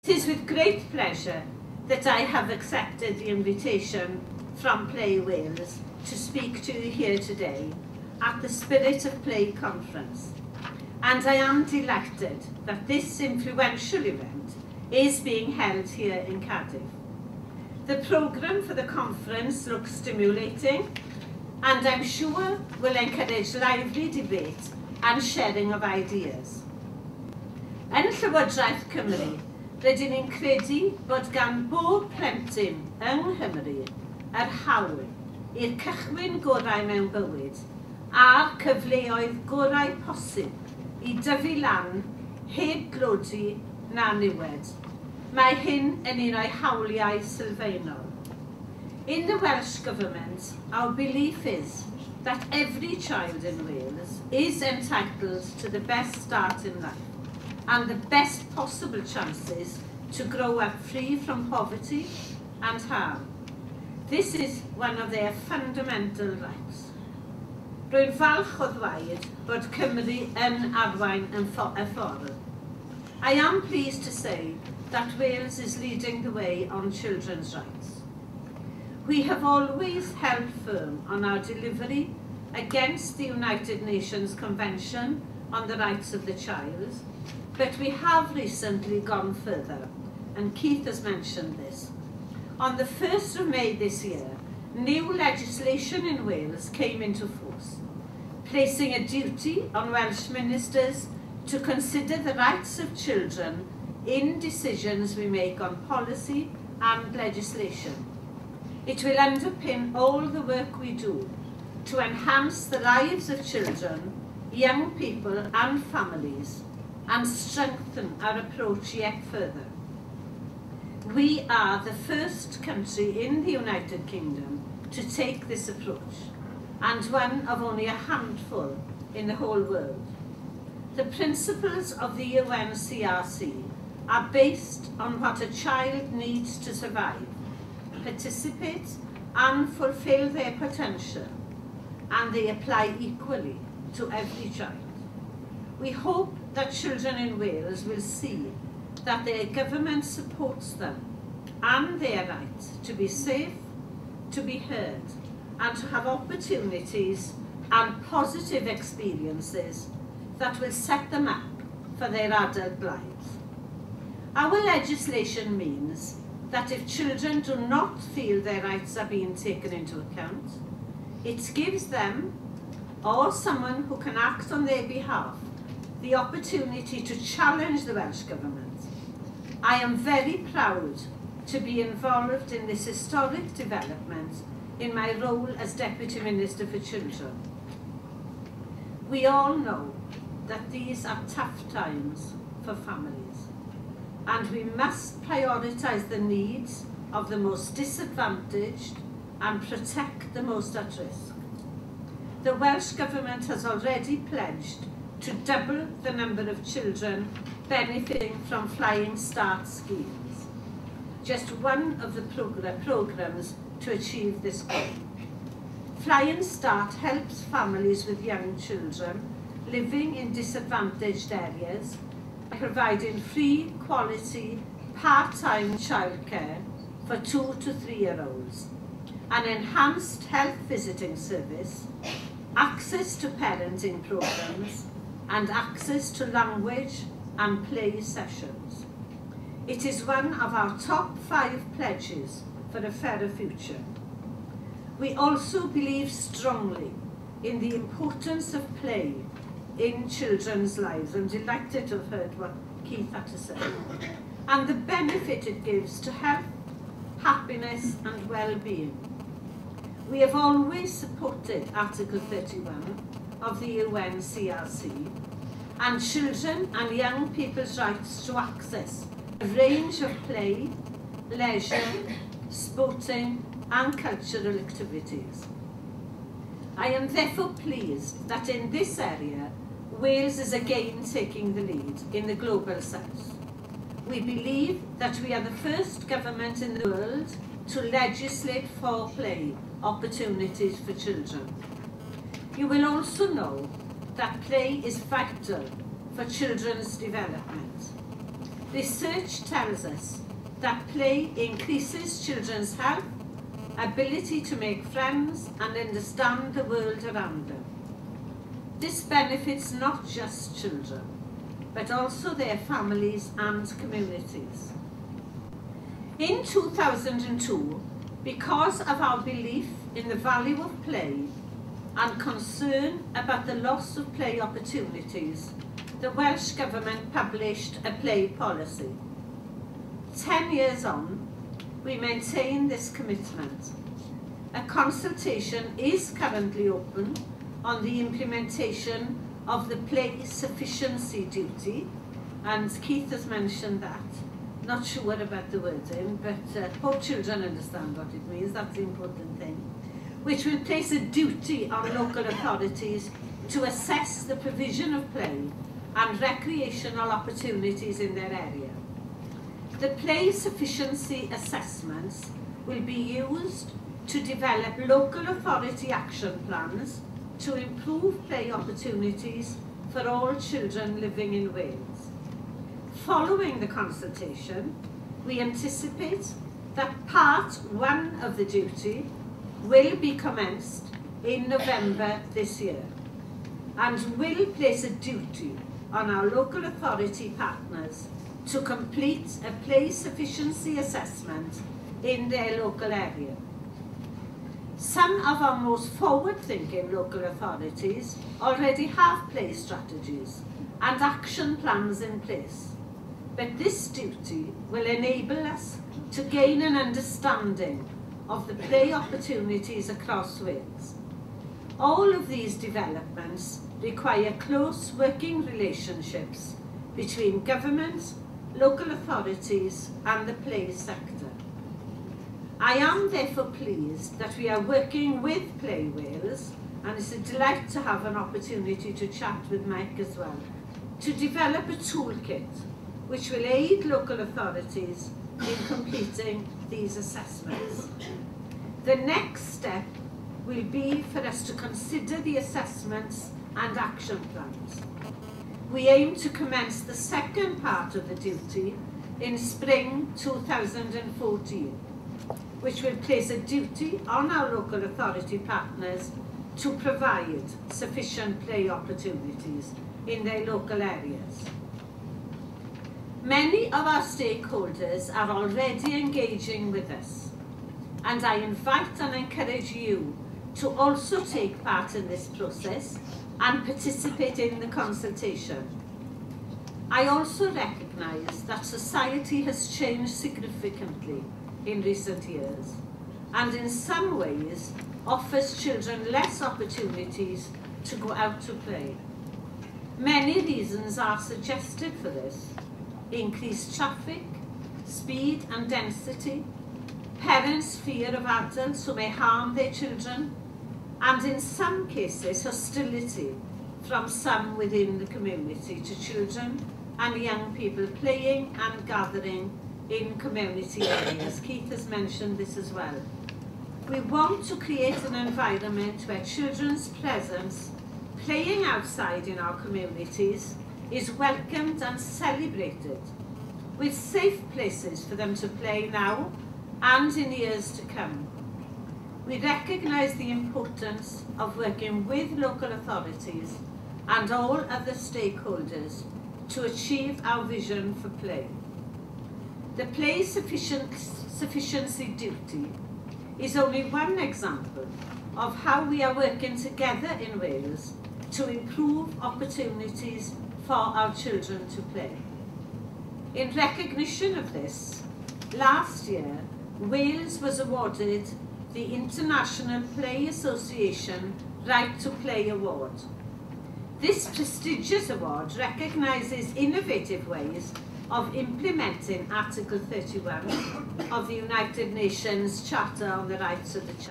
It is with great pleasure that I have accepted the invitation from Play Wales to speak to you here today at the Spirit of Play conference. And I am delighted that this influential event is being held here in Cardiff. The programme for the conference looks stimulating and I'm sure will encourage lively debate and sharing of ideas. Yn Llywodraeth Cymru, rydyn ni'n credu bod gan bob plentyn yng Nghymru yr hawl i'r cychwyn gorau mewn bywyd a'r cyfleoedd gorau posib i dyfu lan heb glodi na niwed. Mae hyn yn un o'i hawliau sylfaenol. In the Welsh Government, our belief is that every child in Wales is entitled to the best start in life and the best possible chances to grow up free from poverty and harm. This is one of their fundamental rights. Rwy'n falch o ddweud bod Cymru yn arwain y ffordd. I am pleased to say that Wales is leading the way on children's rights. We have always held firm on our delivery against the United Nations Convention on the Rights of the Child, but we have recently gone further, and Keith has mentioned this. On the 1st of May this year, new legislation in Wales came into force, placing a duty on Welsh ministers to consider the rights of children in decisions we make on policy and legislation. It will underpin all the work we do to enhance the lives of children, young people and families, and strengthen our approach yet further. We are the first country in the United Kingdom to take this approach, and one of only a handful in the whole world. The principles of the UNCRC are based on what a child needs to survive, participate and fulfill their potential, and they apply equally to every child. We hope that children in Wales will see that their government supports them and their right to be safe, to be heard, and to have opportunities and positive experiences that will set them up for their adult lives. Our legislation means that if children do not feel their rights are being taken into account, it gives them, or someone who can act on their behalf, the opportunity to challenge the Welsh Government. I am very proud to be involved in this historic development in my role as Deputy Minister for Children. We all know that these are tough times for families, and we must prioritise the needs of the most disadvantaged and protect the most at risk. The Welsh Government has already pledged to double the number of children benefiting from Flying Start schemes, just one of the programmes to achieve this goal. Flying Start helps families with young children living in disadvantaged areas by providing free, quality, part-time childcare for 2 to 3-year-olds, an enhanced health visiting service, access to parenting programmes, and access to language and play sessions. It is one of our top 5 pledges for a fairer future. We also believe strongly in the importance of play in children's lives. I'm delighted to have heard what Keith had to say. And the benefit it gives to health, happiness and well-being. We have always supported Article 31 of the UNCRC and children and young people's rights to access a range of play, leisure, sporting and cultural activities. I am therefore pleased that in this area, Wales is again taking the lead in the global south. We believe that we are the first government in the world to legislate for play opportunities for children. You will also know that play is vital for children's development. Research tells us that play increases children's health, ability to make friends and understand the world around them. This benefits not just children, but also their families and communities. In 2002, because of our belief in the value of play and concern about the loss of play opportunities, the Welsh Government published a play policy. 10 years on, we maintain this commitment. A consultation is currently open on the implementation of the play sufficiency duty, and Keith has mentioned that. Not sure about the wording, but hope children understand what it means. That's the important thing. Which will place a duty on local authorities to assess the provision of play and recreational opportunities in their area. The play sufficiency assessments will be used to develop local authority action plans to improve play opportunities for all children living in Wales. Following the consultation, we anticipate that part 1 of the duty will be commenced in November this year and will place a duty on our local authority partners to complete a play sufficiency assessment in their local area. Some of our most forward-thinking local authorities already have play strategies and action plans in place, but this duty will enable us to gain an understanding of the play opportunities across Wales. All of these developments require close working relationships between government, local authorities and the play sector. I am therefore pleased that we are working with Play Wales, and it's a delight to have an opportunity to chat with Mike as well, to develop a toolkit which will aid local authorities in completing these assessments. The next step will be for us to consider the assessments and action plans. We aim to commence the second part of the duty in spring 2014, which will place a duty on our local authority partners to provide sufficient play opportunities in their local areas. Many of our stakeholders are already engaging with us, and I invite and encourage you to also take part in this process and participate in the consultation. I also recognise that society has changed significantly in recent years, and in some ways offers children less opportunities to go out to play. Many reasons are suggested for this: increased traffic, speed and density, parents' fear of adults who may harm their children, and in some cases hostility from some within the community to children and young people playing and gathering in community areas. Keith has mentioned this as well. We want to create an environment where children's presence, playing outside in our communities, is welcomed and celebrated, with safe places for them to play now and in years to come. We recognise the importance of working with local authorities and all other stakeholders to achieve our vision for play. The play sufficiency duty is only one example of how we are working together in Wales to improve opportunities for our children to play. In recognition of this, last year, Wales was awarded the International Play Association Right to Play Award. This prestigious award recognises innovative ways of implementing Article 31 of the United Nations Charter on the Rights of the Child.